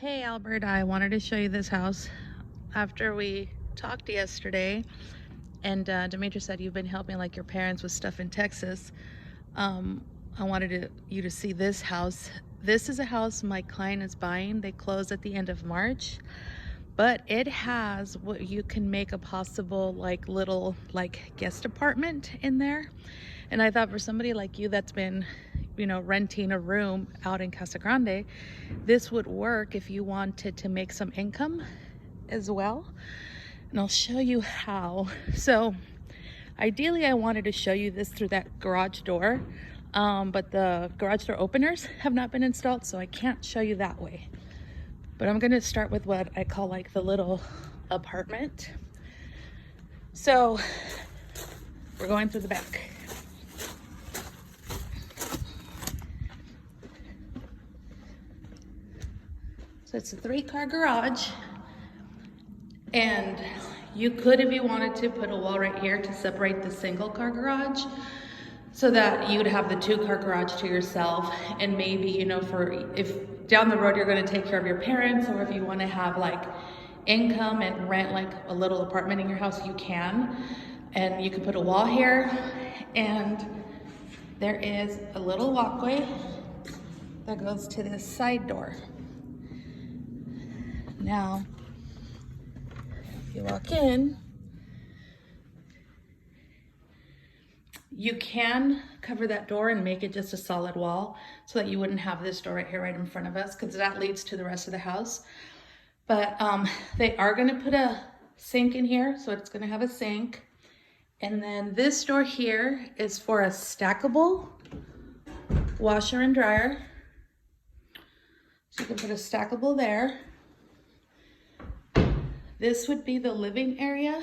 Hey Albert, I wanted to show you this house. After we talked yesterday, and Demetri said you've been helping like your parents with stuff in Texas. Um, I wanted you to see this house. This is a house my client is buying. They close at the end of March, but it has what you can make a possible like little like guest apartment in there. And I thought for somebody like you that's been, renting a room out in Casa Grande, this would work if you wanted to make some income as well. And I'll show you how. So ideally I wanted to show you this through that garage door, but the garage door openers have not been installed, so I can't show you that way. But I'm gonna start with what I call like the little apartment. So we're going through the back. So it's a 3-car garage, and you could, if you wanted to, put a wall right here to separate the single-car garage so that you would have the 2-car garage to yourself. And maybe, for if down the road you're going to take care of your parents, or if you want to have like income and rent like a little apartment in your house, you can. And you can put a wall here, and there is a little walkway that goes to this side door. Now, if you walk in, you can cover that door and make it just a solid wall so that you wouldn't have this door right here right in front of us, because that leads to the rest of the house. But they are going to put a sink in here, so it's going to have a sink. And then this door here is for a stackable washer and dryer. So you can put a stackable there. This would be the living area.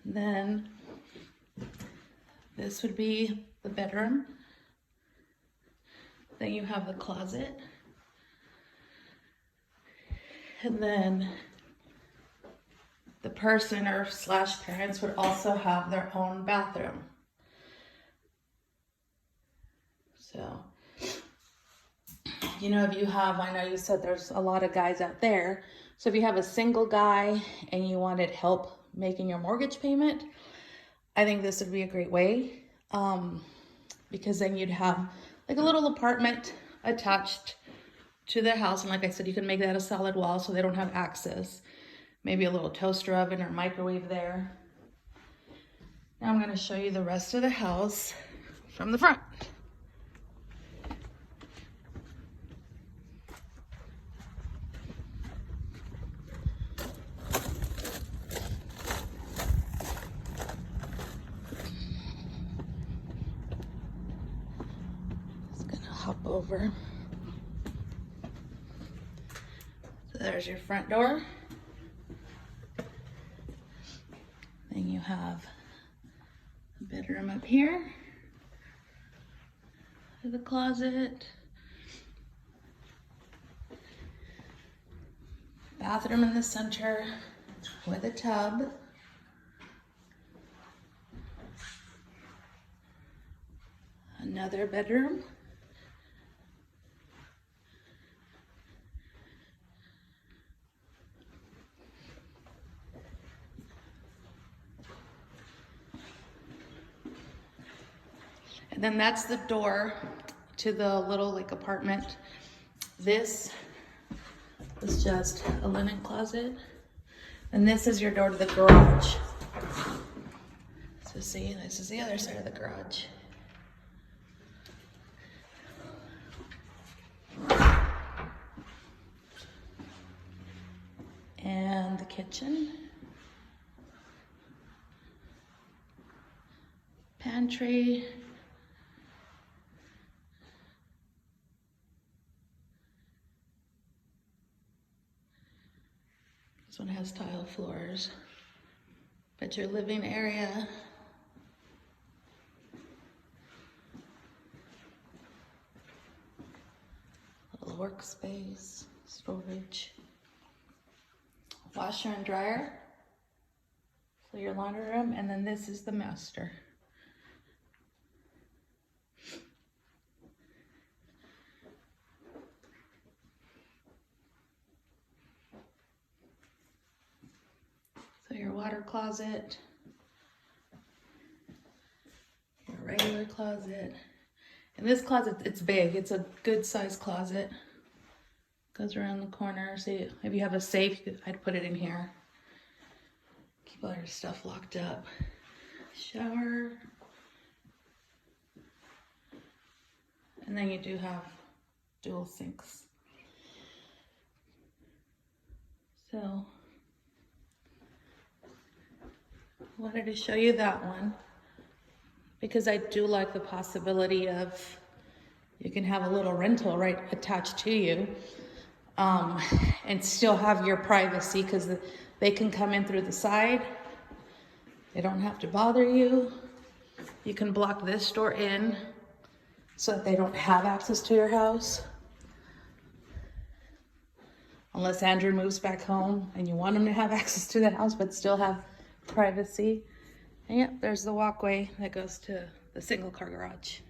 Then this would be the bedroom. Then you have the closet. And then the person or slash parents would also have their own bathroom. So, if you have, I know you said there's a lot of guys out there. So if you have a single guy and you wanted help making your mortgage payment, I think this would be a great way, because then you'd have like a little apartment attached to the house. And like I said, you can make that a solid wall so they don't have access. Maybe a little toaster oven or microwave there. Now I'm going to show you the rest of the house from the front. Hop over. So there's your front door. Then you have a bedroom up here, the closet, bathroom in the center with a tub, another bedroom, and then that's the door to the little like apartment. This is just a linen closet, and this is your door to the garage. So see, this is the other side of the garage. And the kitchen, pantry, this one has tile floors, but your living area, little workspace, storage, washer and dryer, so your laundry room, and then this is the master. shower closet, your regular closet. And this closet, it's big. It's a good sized closet. Goes around the corner. So if you have a safe, I'd put it in here. Keep all your stuff locked up. Shower. And then you do have dual sinks. So, wanted to show you that one because I do like the possibility of you can have a little rental right attached to you, and still have your privacy because they can come in through the side. They don't have to bother you. You can block this door in so that they don't have access to your house. Unless Andrew moves back home and you want him to have access to the house but still have privacy. And yep, there's the walkway that goes to the single car garage.